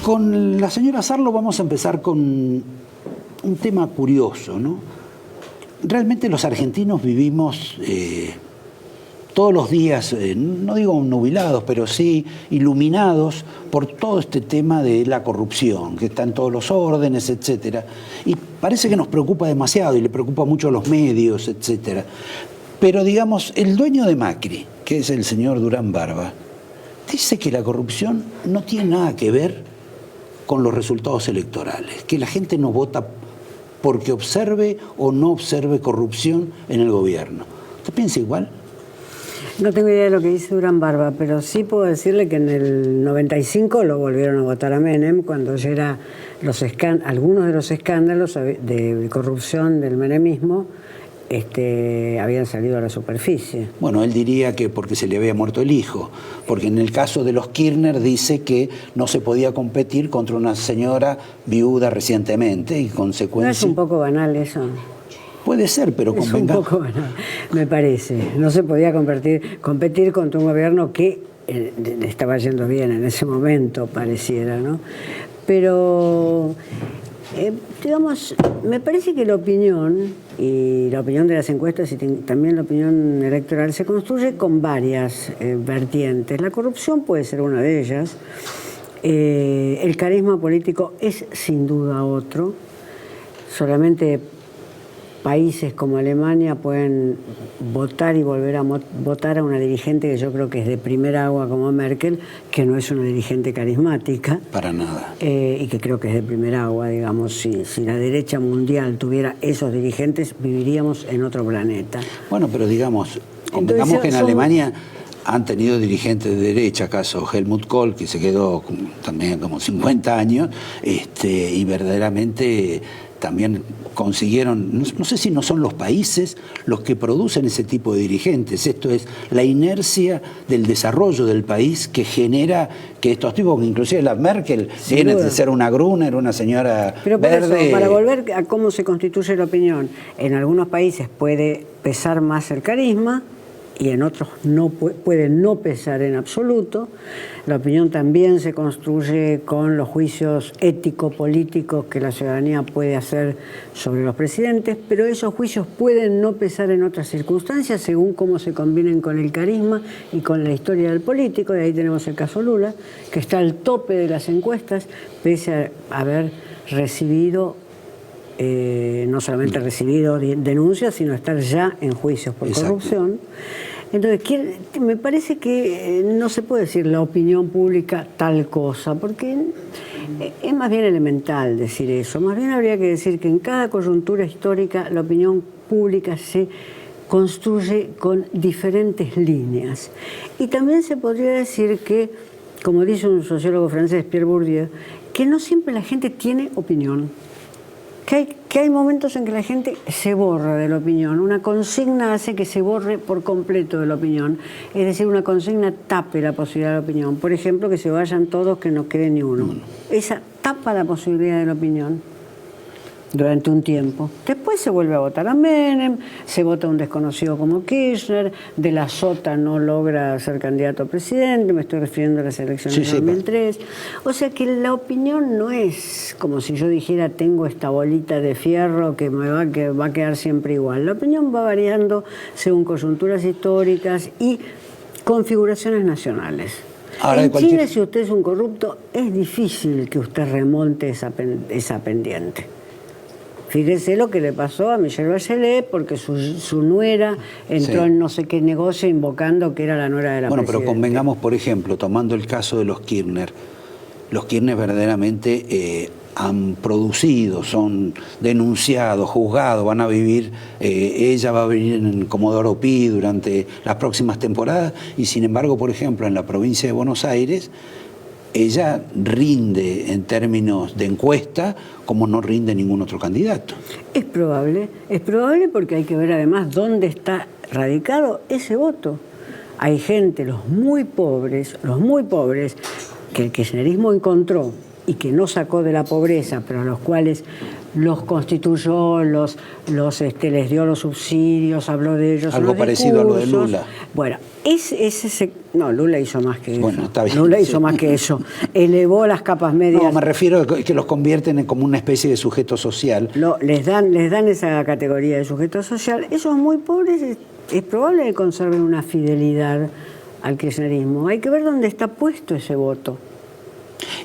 Con la señora Sarlo vamos a empezar con un tema curioso, ¿no? Realmente los argentinos vivimos todos los días, no digo nubilados, pero sí iluminados por todo este tema de la corrupción, que está en todos los órdenes, etcétera. Y parece que nos preocupa demasiado y le preocupa mucho a los medios, etcétera. Pero digamos, el dueño de Macri, que es el señor Durán Barba, dice que la corrupción no tiene nada que ver con los resultados electorales, que la gente no vota porque observe o no observe corrupción en el gobierno. ¿Usted piensa igual? No tengo idea de lo que dice Durán Barba, pero sí puedo decirle que en el 95 lo volvieron a votar a Menem cuando ya era algunos de los escándalos de corrupción del menemismo habían salido a la superficie. Bueno, él diría que porque se le había muerto el hijo, porque en el caso de los Kirchner dice que no se podía competir contra una señora viuda recientemente y consecuencia... ¿No es un poco banal eso? Puede ser, pero convengamos. Es un poco banal, me parece. No se podía competir contra un gobierno que le estaba yendo bien en ese momento, pareciera, ¿no? Pero, digamos, me parece que la opinión, y la opinión de las encuestas y también la opinión electoral, se construye con varias vertientes. La corrupción puede ser una de ellas. El carisma político es sin duda otro. Solamente países como Alemania pueden votar y volver a votar a una dirigente que yo creo que es de primera agua como Merkel, que no es una dirigente carismática. Para nada. Y que creo que es de primera agua, digamos. Si la derecha mundial tuviera esos dirigentes, viviríamos en otro planeta. Bueno, pero digamos, convengamos que en Alemania han tenido dirigentes de derecha, caso Helmut Kohl, que se quedó también como 50 años, y verdaderamente también consiguieron, no sé si no son los países los que producen ese tipo de dirigentes. Esto es la inercia del desarrollo del país que genera que estos tipos, inclusive la Merkel, viene de ser una Gruner, una señora pero por verde. Eso, para volver a cómo se constituye la opinión, en algunos países puede pesar más el carisma y en otros no puede no pesar en absoluto. La opinión también se construye con los juicios ético-políticos que la ciudadanía puede hacer sobre los presidentes, pero esos juicios pueden no pesar en otras circunstancias según cómo se combinen con el carisma y con la historia del político. Y ahí tenemos el caso Lula, que está al tope de las encuestas, pese a haber recibido no solamente recibido denuncias, sino estar ya en juicios por corrupción. Entonces, me parece que no se puede decir la opinión pública tal cosa, porque es más bien elemental decir eso. Más bien habría que decir que en cada coyuntura histórica la opinión pública se construye con diferentes líneas. Y también se podría decir que, como dice un sociólogo francés, Pierre Bourdieu, que no siempre la gente tiene opinión. Que hay momentos en que la gente se borra de la opinión. Una consigna hace que se borre por completo de la opinión. Es decir, una consigna tape la posibilidad de la opinión. Por ejemplo, que se vayan todos, que no quede ni uno. Esa tapa la posibilidad de la opinión durante un tiempo. Después se vuelve a votar a Menem, se vota a un desconocido como Kirchner, de la Sota no logra ser candidato a presidente, me estoy refiriendo a las elecciones de 2003. O sea que la opinión no es como si yo dijera tengo esta bolita de fierro que va a quedar siempre igual. La opinión va variando según coyunturas históricas y configuraciones nacionales. Ahora, en Chile, si usted es un corrupto, es difícil que usted remonte esa pendiente. Fíjese lo que le pasó a Michelle Bachelet, porque su nuera entró en no sé qué negocio invocando que era la nuera de la presidenta. Pero convengamos, por ejemplo, tomando el caso de los Kirchner verdaderamente han producido, son denunciados, juzgados, van a vivir, ella va a vivir en Comodoro Pi durante las próximas temporadas, y sin embargo, por ejemplo, en la provincia de Buenos Aires, ella rinde en términos de encuesta como no rinde ningún otro candidato. Es probable porque hay que ver además dónde está radicado ese voto. Hay gente, los muy pobres, que el kirchnerismo encontró y que no sacó de la pobreza, pero a los cuales los constituyó, les dio los subsidios, habló de ellos. Algo parecido a lo de Lula. Bueno, no, Lula hizo más que eso. Bueno, está bien. Lula hizo más que eso. Elevó las capas medias. No, me refiero a que los convierten en como una especie de sujeto social. Les dan esa categoría de sujeto social. Esos muy pobres es probable que conserven una fidelidad al kirchnerismo. Hay que ver dónde está puesto ese voto.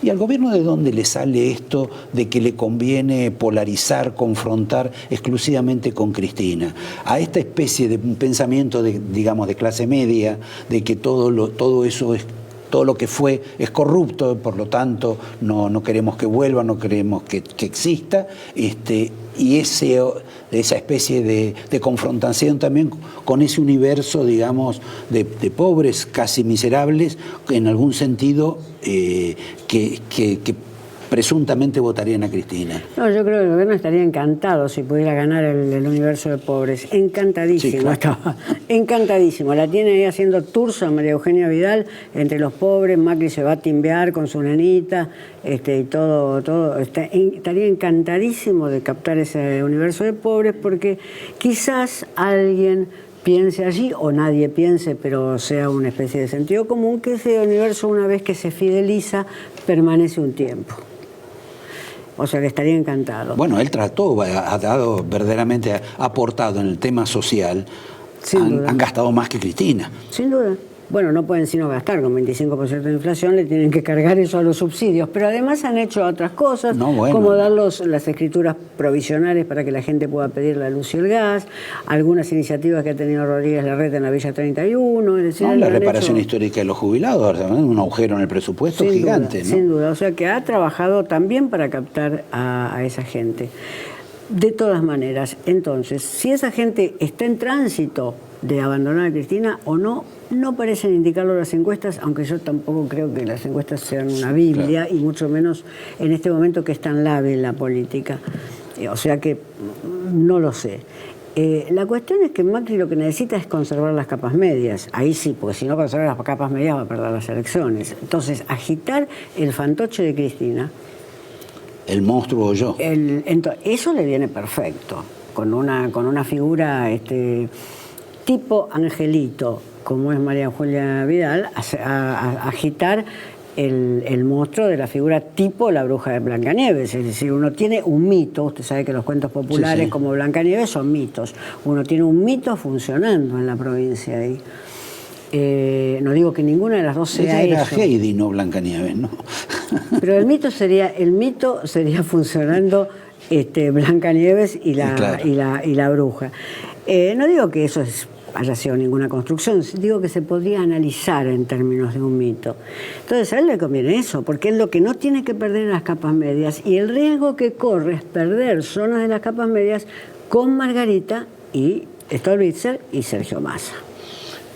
¿Y al gobierno de dónde le sale esto de que le conviene polarizar, confrontar exclusivamente con Cristina? A esta especie de pensamiento digamos, de clase media, de que todo lo que fue es corrupto, por lo tanto no queremos que vuelva, no queremos que exista, y esa especie de confrontación también con ese universo, digamos, de pobres, casi miserables, en algún sentido, que presuntamente votarían a Cristina. No, yo creo que el gobierno estaría encantado si pudiera ganar el universo de pobres. Encantadísimo, sí, claro. Estaba encantadísimo. La tiene ahí haciendo tours a María Eugenia Vidal entre los pobres. Macri se va a timbear con su nenita y todo. Estaría encantadísimo de captar ese universo de pobres, porque quizás alguien piense allí, o nadie piense, pero sea una especie de sentido común, que ese universo, una vez que se fideliza, permanece un tiempo. O sea, que estaría encantado. Bueno, él ha dado verdaderamente, ha aportado en el tema social, han gastado más que Cristina. Sin duda. Bueno, no pueden sino gastar, con 25% de inflación le tienen que cargar eso a los subsidios, pero además han hecho otras cosas, como dar las escrituras provisionales para que la gente pueda pedir la luz y el gas, algunas iniciativas que ha tenido Rodríguez Larreta en la Villa 31, es decir, la reparación histórica de los jubilados, un agujero en el presupuesto gigante, ¿no? Sin duda, o sea que ha trabajado también para captar a esa gente. De todas maneras, entonces, si esa gente está en tránsito de abandonar a Cristina o no parecen indicarlo las encuestas, aunque yo tampoco creo que las encuestas sean una Biblia, claro, y mucho menos en este momento que es tan lábil la política. O sea que no lo sé. La cuestión es que Macri lo que necesita es conservar las capas medias. Ahí sí, porque si no conserva las capas medias va a perder las elecciones. Entonces, agitar el fantoche de Cristina, el monstruo yo. Eso le viene perfecto, con una figura tipo Angelito, como es María Julia Vidal, a agitar el monstruo de la figura tipo la bruja de Blancanieves. Es decir, uno tiene un mito, usted sabe que los cuentos populares como Blancanieves son mitos. Uno tiene un mito funcionando en la provincia ahí. No digo que ninguna de las dos sea eso. Era Heidi, no Blancanieves, ¿no? Pero el mito sería funcionando Blancanieves y la bruja. No digo que eso haya sido ninguna construcción, digo que se podría analizar en términos de un mito. Entonces a él le conviene eso, porque él lo que no tiene que perder las capas medias, y el riesgo que corre es perder zonas de las capas medias con Margarita y Stolbizer y Sergio Massa.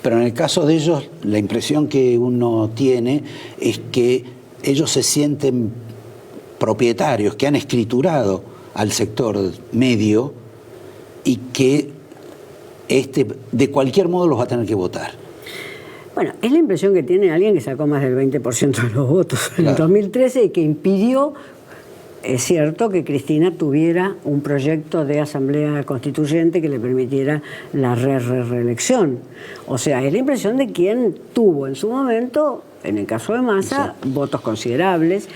Pero en el caso de ellos, la impresión que uno tiene es que ellos se sienten propietarios, que han escriturado al sector medio y que de cualquier modo los va a tener que votar. Bueno, es la impresión que tiene alguien que sacó más del 20% de los votos en el 2013 y que impidió, es cierto, que Cristina tuviera un proyecto de asamblea constituyente que le permitiera la reelección. O sea, es la impresión de quien tuvo en su momento, en el caso de Massa, votos considerables.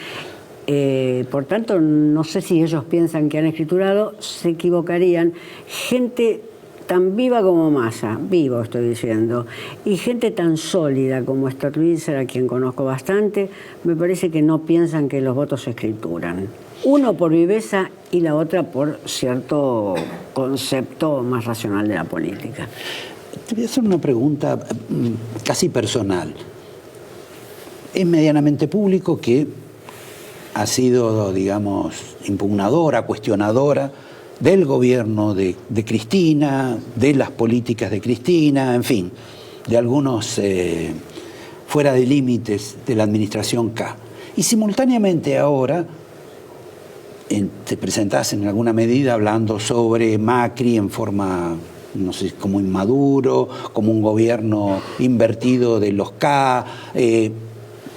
Por tanto, no sé si ellos piensan que han escriturado, se equivocarían. Gente tan viva como Massa, vivo estoy diciendo, y gente tan sólida como Stolbizer, a quien conozco bastante, me parece que no piensan que los votos se escrituran. Uno por viveza y la otra por cierto concepto más racional de la política. Te voy a hacer una pregunta casi personal. Es medianamente público que ha sido, digamos, impugnadora, cuestionadora del gobierno de Cristina, de las políticas de Cristina, en fin, de algunos fuera de límites de la administración K. Y simultáneamente ahora te presentás en alguna medida hablando sobre Macri en forma, no sé, como inmaduro, como un gobierno invertido de los K,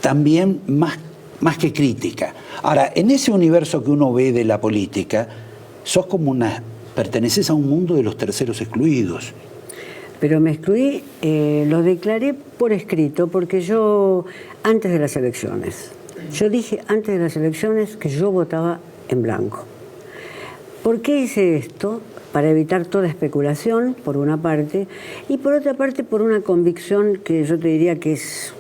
también más que crítica. Ahora, en ese universo que uno ve de la política, sos como perteneces a un mundo de los terceros excluidos. Pero me excluí, lo declaré por escrito, porque yo, antes de las elecciones, yo dije antes de las elecciones que yo votaba en blanco. ¿Por qué hice esto? Para evitar toda especulación, por una parte, y por otra parte por una convicción que yo te diría que es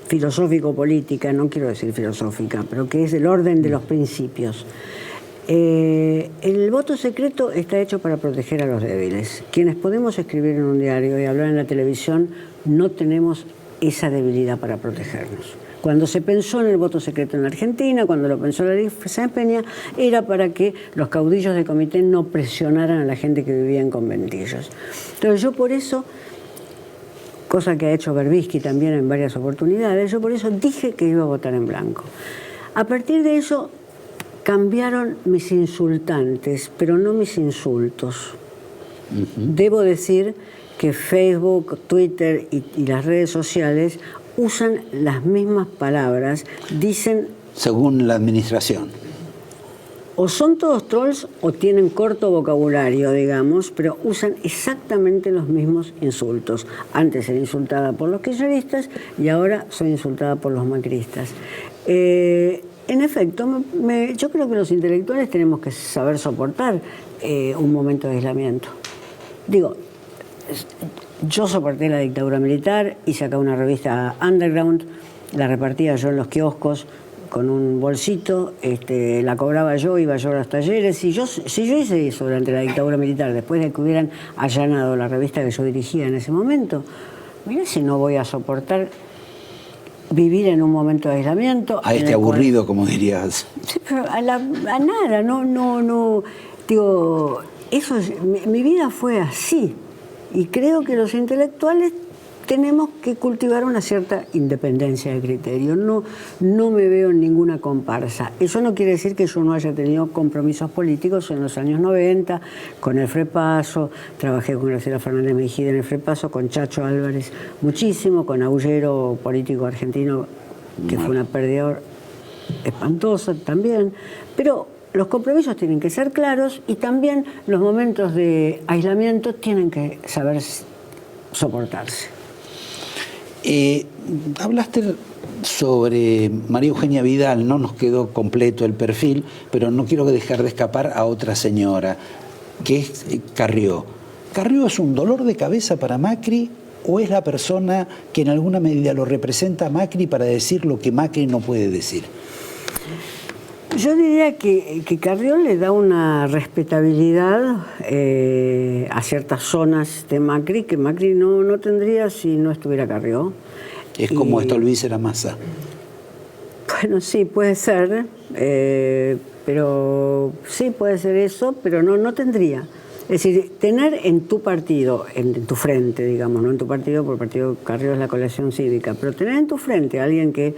filosófico-política, no quiero decir filosófica, pero que es el orden de los principios. El voto secreto está hecho para proteger a los débiles. Quienes podemos escribir en un diario y hablar en la televisión no tenemos esa debilidad para protegernos. Cuando se pensó en el voto secreto en la Argentina, cuando lo pensó la ley Sáenz Peña, era para que los caudillos de comité no presionaran a la gente que vivía en conventillos. Entonces yo por eso, cosa que ha hecho Berbisky también en varias oportunidades, yo por eso dije que iba a votar en blanco. A partir de eso cambiaron mis insultantes, pero no mis insultos. Debo decir que Facebook, Twitter y las redes sociales usan las mismas palabras, dicen... Según la administración. O son todos trolls o tienen corto vocabulario, digamos, pero usan exactamente los mismos insultos. Antes era insultada por los kirchneristas y ahora soy insultada por los macristas. En efecto, yo creo que los intelectuales tenemos que saber soportar un momento de aislamiento. Digo, yo soporté la dictadura militar y sacaba una revista underground, la repartía yo en los kioscos con un bolsito, la cobraba yo, iba yo a los talleres. Si yo hice eso durante la dictadura militar, después de que hubieran allanado la revista que yo dirigía en ese momento, mira si no voy a soportar vivir en un momento de aislamiento. A aburrido, como dirías. Sí, pero a nada, no. Digo, eso mi vida fue así. Y creo que los intelectuales tenemos que cultivar una cierta independencia de criterio. No me veo en ninguna comparsa. Eso no quiere decir que yo no haya tenido compromisos políticos en los años 90, con el FREPASO, trabajé con Graciela Fernández Mejía en el FREPASO, con Chacho Álvarez muchísimo, con Aullero, político argentino, que fue una pérdida espantosa también. Pero los compromisos tienen que ser claros y también los momentos de aislamiento tienen que saber soportarse. Hablaste sobre María Eugenia Vidal, no nos quedó completo el perfil, pero no quiero dejar de escapar a otra señora, que es Carrió. ¿Carrió es un dolor de cabeza para Macri o es la persona que en alguna medida lo representa a Macri para decir lo que Macri no puede decir? Yo diría que Carrió le da una respetabilidad a ciertas zonas de Macri que Macri no tendría si no estuviera Carrió. Es como Stolbizer a Massa. Bueno, sí, puede ser, pero sí puede ser eso, pero no tendría. Es decir, tener en tu partido, en tu frente, digamos, no en tu partido, porque el partido Carrió es la coalición cívica, pero tener en tu frente a alguien que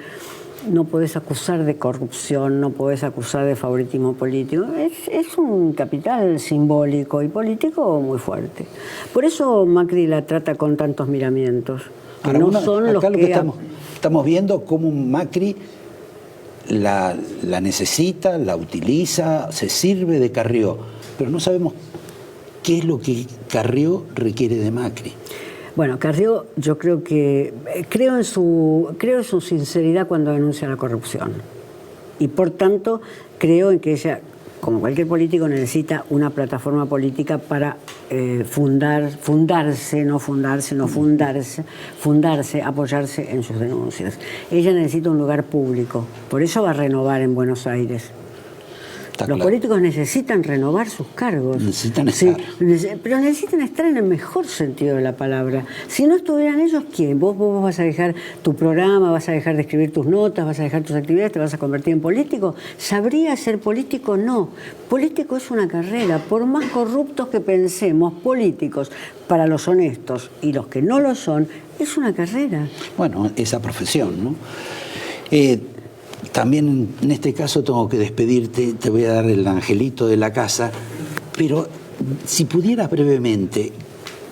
no podés acusar de corrupción, no podés acusar de favoritismo político. Es un capital simbólico y político muy fuerte. Por eso Macri la trata con tantos miramientos. Ahora, no son los que estamos viendo cómo Macri la necesita, la utiliza, se sirve de Carrió, pero no sabemos qué es lo que Carrió requiere de Macri. Bueno, Carrió, yo creo en su sinceridad cuando denuncia la corrupción. Y por tanto, creo en que ella, como cualquier político, necesita una plataforma política para fundarse, apoyarse en sus denuncias. Ella necesita un lugar público, por eso va a renovar en Buenos Aires. Los políticos necesitan renovar sus cargos. Necesitan estar. Sí, pero necesitan estar en el mejor sentido de la palabra. Si no estuvieran ellos, ¿quién? Vos vas a dejar tu programa, vas a dejar de escribir tus notas, vas a dejar tus actividades, te vas a convertir en político. ¿Sabría ser político? No. Político es una carrera. Por más corruptos que pensemos, políticos, para los honestos y los que no lo son, es una carrera. Bueno, esa profesión, ¿no? También en este caso tengo que despedirte, te voy a dar el angelito de la casa, pero si pudieras brevemente,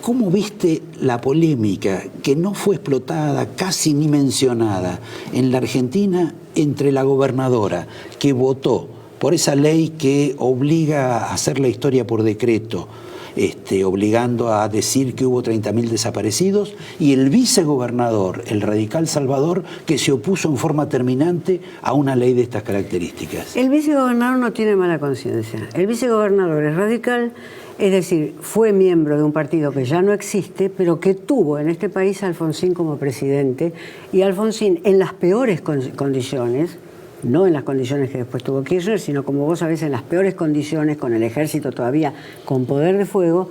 ¿cómo viste la polémica que no fue explotada, casi ni mencionada, en la Argentina entre la gobernadora que votó por esa ley que obliga a hacer la historia por decreto, obligando a decir que hubo 30.000 desaparecidos, y el vicegobernador, el radical Salvador, que se opuso en forma terminante a una ley de estas características. El vicegobernador no tiene mala conciencia. El vicegobernador es radical, es decir, fue miembro de un partido que ya no existe, pero que tuvo en este país a Alfonsín como presidente, y Alfonsín, en las peores condiciones, no en las condiciones que después tuvo Kirchner, sino, como vos sabés, en las peores condiciones, con el ejército todavía con poder de fuego,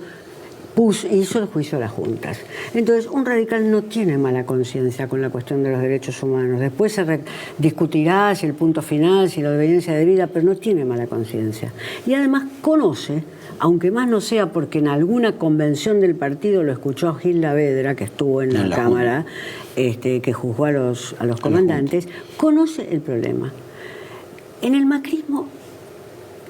hizo el juicio a las juntas. Entonces, un radical no tiene mala conciencia con la cuestión de los derechos humanos. Después se discutirá si el punto final, si la obediencia debida, pero no tiene mala conciencia. Y además conoce, aunque más no sea porque en alguna convención del partido lo escuchó a Gil Lavedra, que estuvo en la Cámara, que juzgó a los comandantes, conoce el problema. En el macrismo,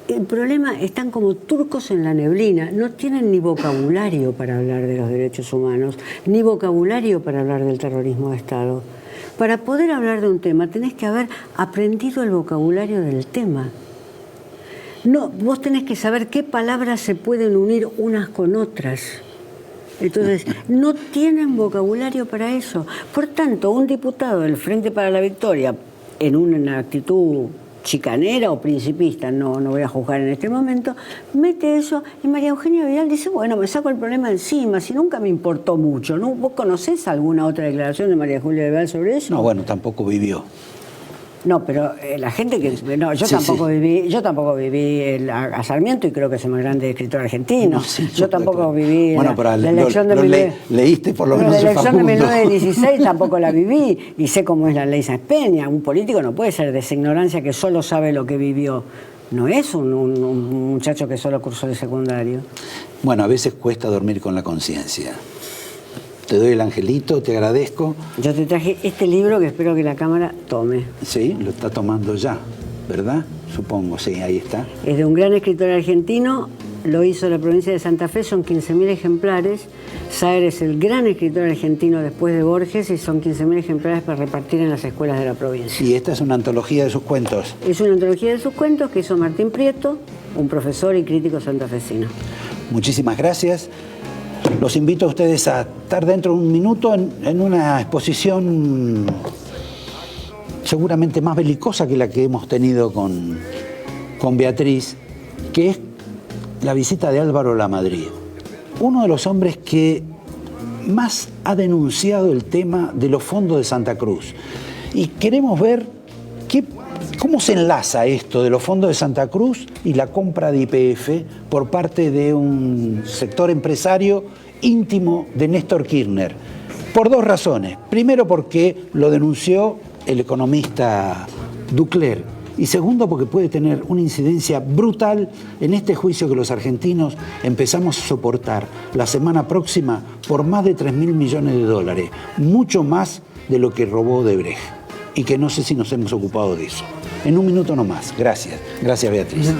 el problema, están como turcos en la neblina, no tienen ni vocabulario para hablar de los derechos humanos, ni vocabulario para hablar del terrorismo de Estado. Para poder hablar de un tema tenés que haber aprendido el vocabulario del tema. No, vos tenés que saber qué palabras se pueden unir unas con otras. Entonces, no tienen vocabulario para eso. Por tanto, un diputado del Frente para la Victoria, en una actitud chicanera o principista, no voy a juzgar en este momento, mete eso, y María Eugenia Vidal dice, bueno, me saco el problema encima, si nunca me importó mucho, ¿no? ¿Vos conocés alguna otra declaración de María Julia Vidal sobre eso? No, bueno, tampoco vivió. No, pero la gente que... No, yo tampoco viví a Sarmiento, y creo que es el más grande escritor argentino. Yo tampoco viví la elección de... Leíste por lo menos la elección de Facundo. 1916 tampoco la viví, y sé cómo es la ley Sáenz Peña. Un político no puede ser de esa ignorancia que solo sabe lo que vivió. No es un muchacho que solo cursó el secundario. Bueno, a veces cuesta dormir con la conciencia. Te doy el angelito, te agradezco. Yo te traje este libro que espero que la cámara tome. Sí, lo está tomando ya, ¿verdad? Supongo, sí, ahí está. Es de un gran escritor argentino, lo hizo la provincia de Santa Fe, son 15.000 ejemplares. Saer es el gran escritor argentino después de Borges, y son 15.000 ejemplares para repartir en las escuelas de la provincia. Y esta es una antología de sus cuentos. Es una antología de sus cuentos que hizo Martín Prieto, un profesor y crítico santafesino. Muchísimas gracias. Los invito a ustedes a estar dentro de un minuto en una exposición seguramente más belicosa que la que hemos tenido con Beatriz, que es la visita de Álvaro Lamadrid, uno de los hombres que más ha denunciado el tema de los fondos de Santa Cruz. Y queremos ver cómo se enlaza esto de los fondos de Santa Cruz y la compra de YPF por parte de un sector empresario íntimo de Néstor Kirchner, por dos razones. Primero, porque lo denunció el economista Ducler, y segundo, porque puede tener una incidencia brutal en este juicio que los argentinos empezamos a soportar la semana próxima por más de 3.000 millones de dólares, mucho más de lo que robó Odebrecht, y que no sé si nos hemos ocupado de eso. En un minuto nomás. Gracias. Gracias, Beatriz.